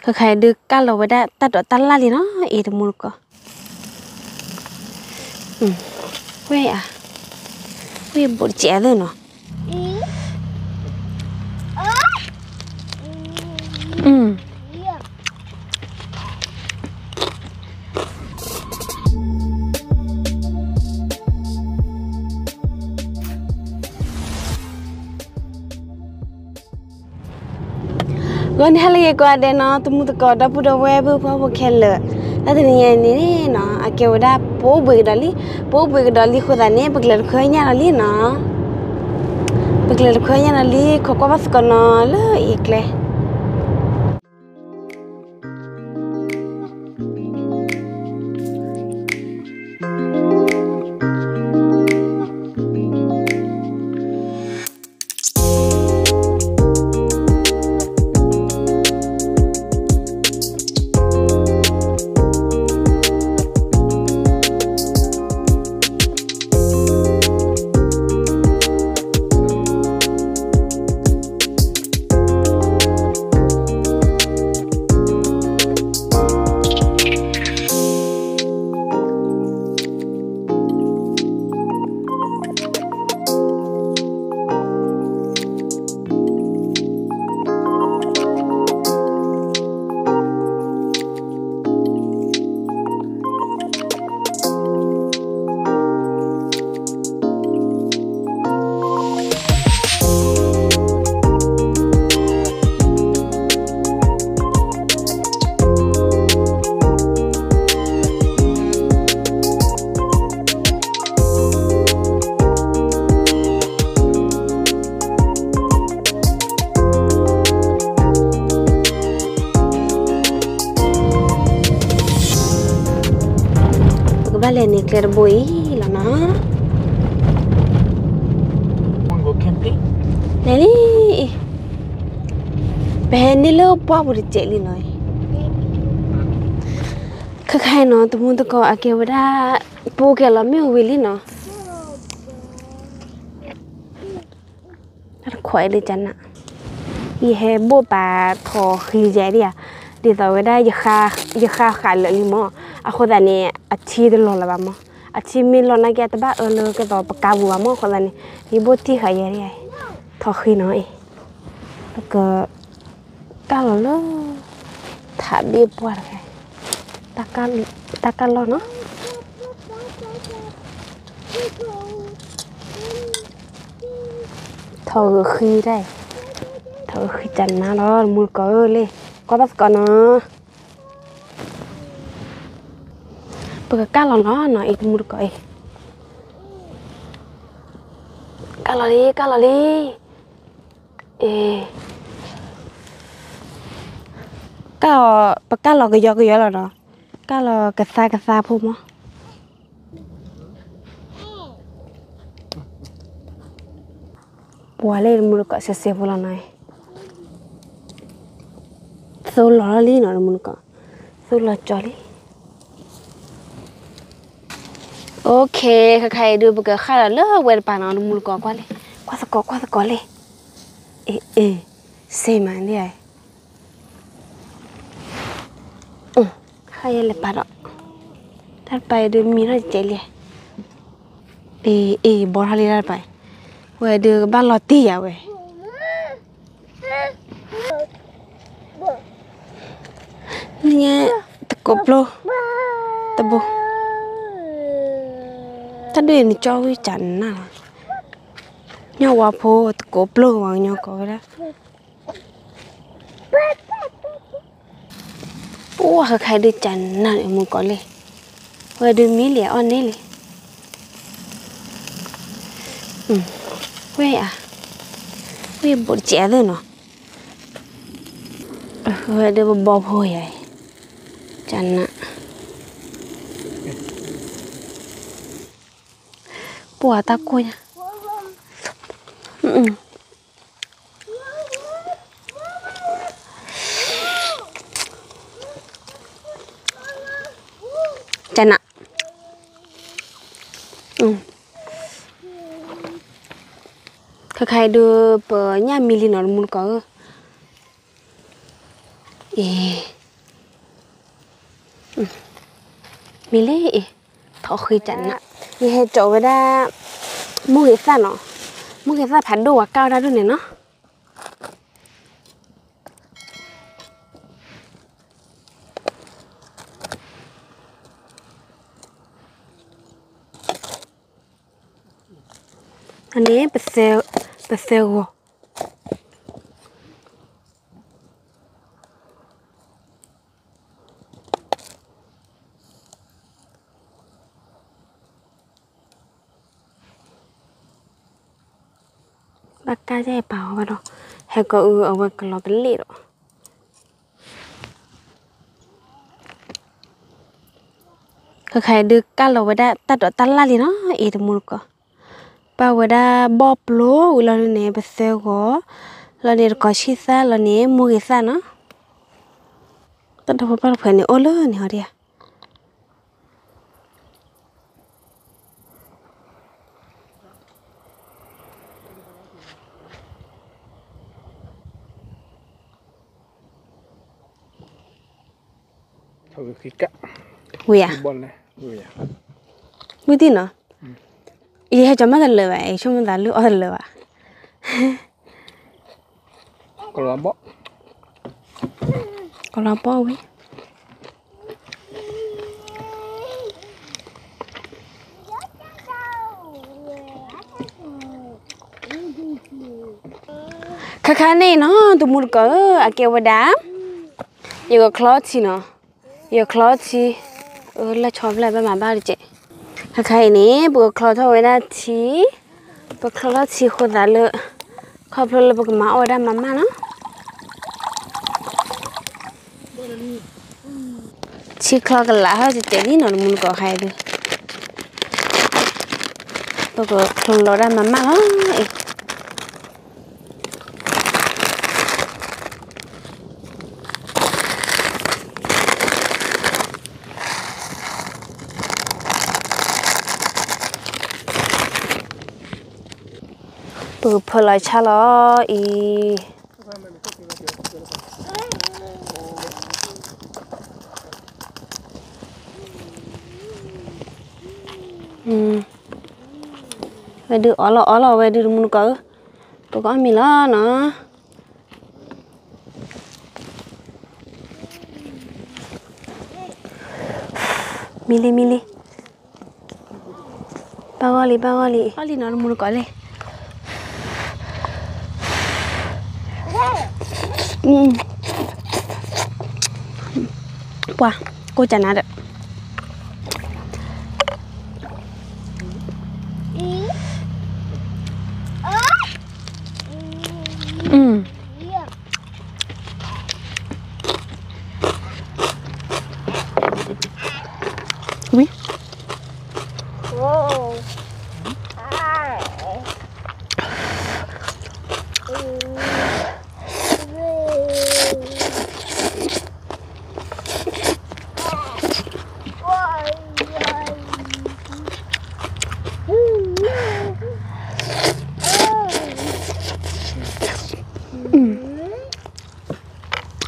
ก็ใครดึกกันเราไว้ได้ตัดดอกตัดละเลยเนาะอีตมุลก็เว้ยอ่ะเว้ยบดเจ๋อเลยเนาะก่อนที่เราจะกวาดเนาะตุ้มตะกอดพูดเอาไว้เพื่อพวกแค่เลยแล้วทีนี้นี่เนาะอาเกี่ยวกับปูบึกดอลลี่คนนั้นเนี่ยบึกเลยเคยเนี่ยดอลลี่เนาะบึกเลยเคยเนี่ยดอลลี่เขาก็ว่าสกันเนาะเลยอีกเลยBalene clairboy la na. Want go camping? Neli. Penilo pa buri cheli noi. Khakai no tumu to ko akewada po ke la me wili no. Ar khoi le channa. Yi he bo pa tho khi ja dia. Di to wada ya kha le limo. Aku tadi aci dulu lah bamo, aci milo nak kita bah elu kita pekabu bamo aku tadi ibu ti kaya ni, thoki noi, ke kalau lo tak dibuat kan, takkan lo no, thoki deh, thoki jangan lo mulka le, kau tak kena. Bữa cá nó ít mua coi cá lò đi cá lò cái giò là đó cá lò cái xa phun mà bùa lên mua coi xe vô là này số lò đi nó mua coi số lò cho điโอเคใครดูบุกข้าแล้วเลิกเวรปานอนมูลกอกว่าเลยกว่าสกอเลยเซมันเนี่ยใครเลยปานอ่ะถ้าไปดูมีอะไรเจเลยบอลทะเลได้ไปเว้ยดูบ้านลอตตี้อ่ะเว้ยเนี่ยตะกบโลตะบุถ้าเดินนี่จ้อยจันน่ะย่อว่าโพตะโกปลงวางย่อก็ได้โอ้ใครเดินจันน่ะมึงก่อนเลยเว้ยเดินมีเหลี่ยอ่อนนี่เลยเว้ยอ่ะเว้ยบดเจ๋อเลยเนาะเว้ยเดินบ่โพใหญ่จันน่ะปวดตากุยจันน่ะใครดูเปิดย่ามิลินอร์มูลก็ mi lấy thọ khi chẳng nè đi hay chỗ với đa mua cái sao nó mua cái sao phản đồ à cao ra được này nó anh ấy bật sale bác ca chạy bảo vào đó hay có ở ngoài cái lò bánh lệ đó cái khai được cá lò vào đó ta đó ta la gì nó ý tụi mua có bao vào đó bóp lúa rồi này bật sale có rồi này có chi sa rồi này mua cái sa nó ta đâu phải phải này ô lớn này họ đi à Thôi khi cắt. Ui à? Bon này. Ui à. Ui tin à? Ý hay cho mắt lần lửa vậy, cho mắt lần lửa lần lửa à? Còn làm bó. Còn làm bó ấy. Khá này nó tụi muốn có à kêu vào đá. Giờ có cloth nó. Giờ cloth là chọn lại ba ba đi chị. Khá này bữa cloth thôi là chỉ bữa cloth chỉ khô ra lợ. Khó là bữa mà ở đây mama nó. Chỉ cloth là hơi chị đi nó muốn có hay đi. Bữa cloth là mama nó. bữa phơi lại cha lo về được ở lò về được muốn cỡ tụi con mình lo nó mili bao goli nó muốn cỡ lên wow cô chả nát được Ui.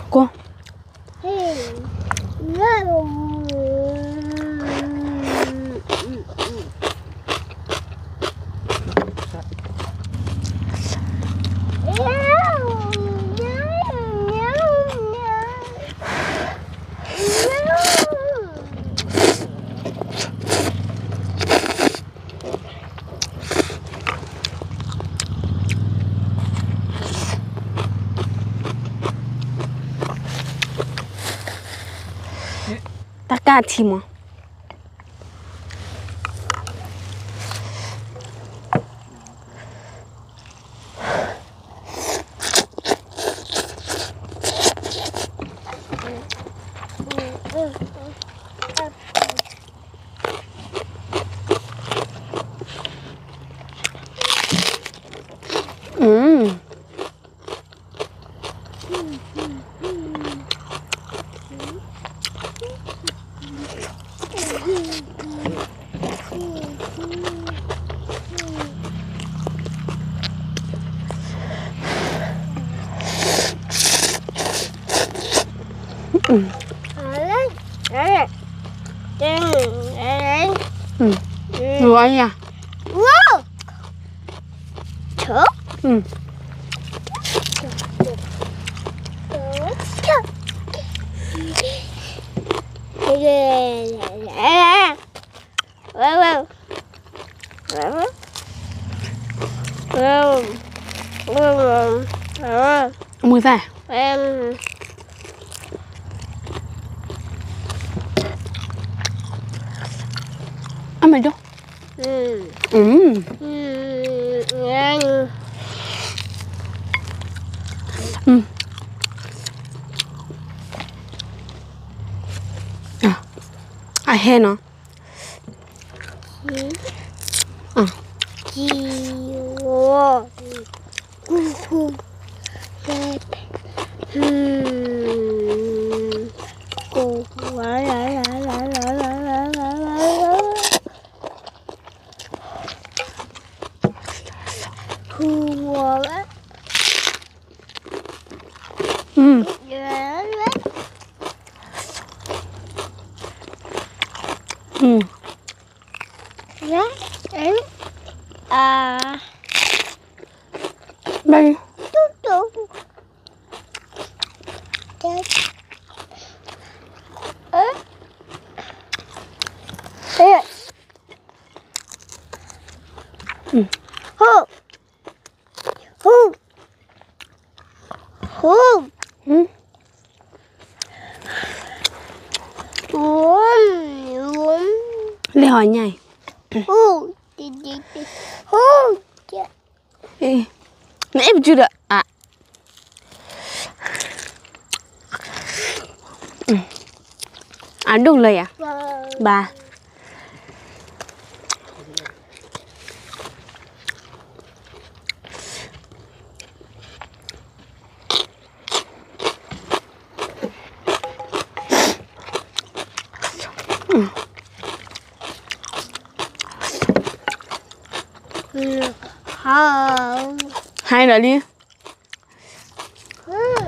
Cô ta cả thì mà Ngon nha. Wow. Chớ. Mùi sao? Ăn mày đâu? À he nó. Đây. Lê hỏi nhảy. Ê, nãy em chưa được à? À đúng lời à? Bà. Hai nữa đi.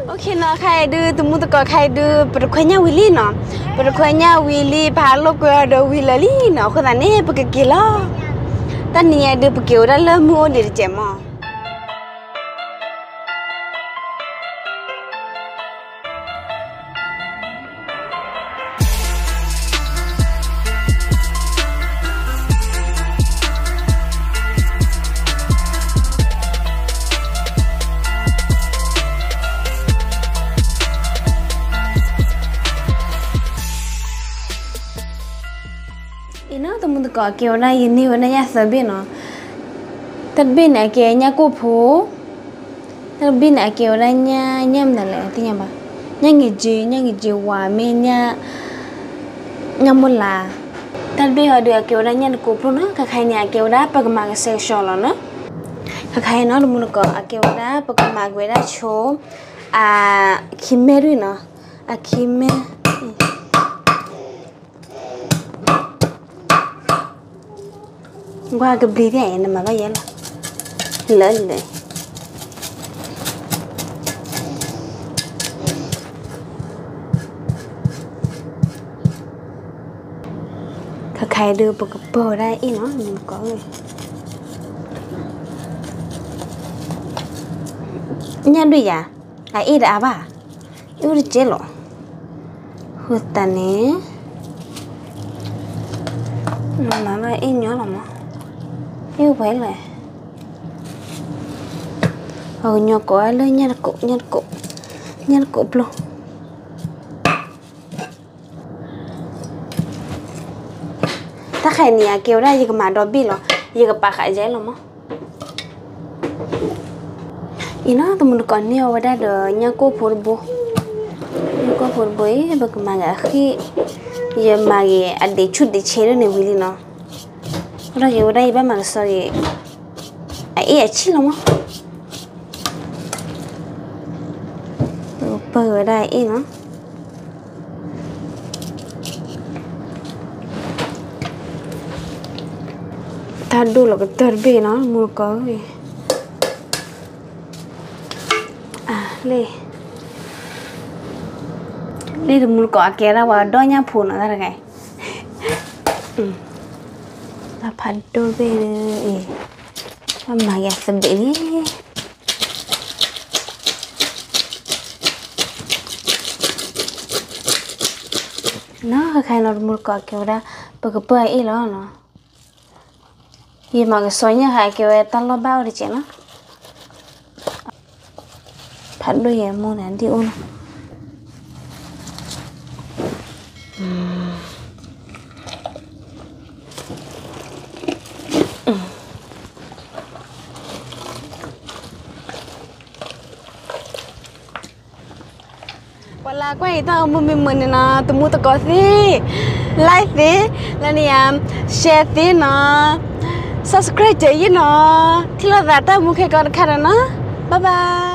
Ok nó khai đưa tụi mua tụi có khai đưa bật khoai nhau Willy nó bật khoai nhau Willy phá lô qua đồ Willy nó không phải nè bật cái kia lo ta nè đưa bật kiểu đó là mua để chém mà nó tụi mình có kiểu này nhiều này nhà sợ biết nó thật biết này kiểu nhà cô phố thật biết này kiểu này nhà nhâm là lẽ thì nhà bà nhà nghỉ gì hòa men nhà một là thật biết họ được kiểu này nhà cô phố nó các hai nhà kiểu đó bậc mà cái sexual là nó các hai nó tụi mình có kiểu đó bậc mà cái đó show à kim mê rồi nó à kim mê qua cái bì này nè mà bây giờ là lớn rồi các khai đưa một cái bờ đây ý nó mình có rồi nhà đuổi à à ý đã bà yêu đi chơi lo hụt ta nè mà lại ý nhớ lắm á yêu phải là nhỏ có lên nhân cụ luôn ta khai nè kêu ra gì mà đồ bi lo gì cái bà khai dễ lắm á nó tụi mình còn nhiều ở đây được nhà cô phụ bố ấy bậc mà cả khi giờ mà cái để chút để chế nó này vì nó ra cái đây ba mà sorry ấy chỉ lắm á bờ ở đây ấy nó ta đu là cái tờ bê nó mua có gì à lê Ni tu mulu kau akira wa donya pun ada kan? Apa tu be? Mama ya sebeli. Nó khai nó mulu kau akira berkepai ilo no. Ye mà cái xoay nhá hai kêu tan lo bao đi chị nó. Phát đôi em mua này đi ôn. Wala quay tao mình nè tụi mua tao có gì like gì là nè share gì nè subscribe cho gì nè thì là tao mua cái con khăn nó bye bye.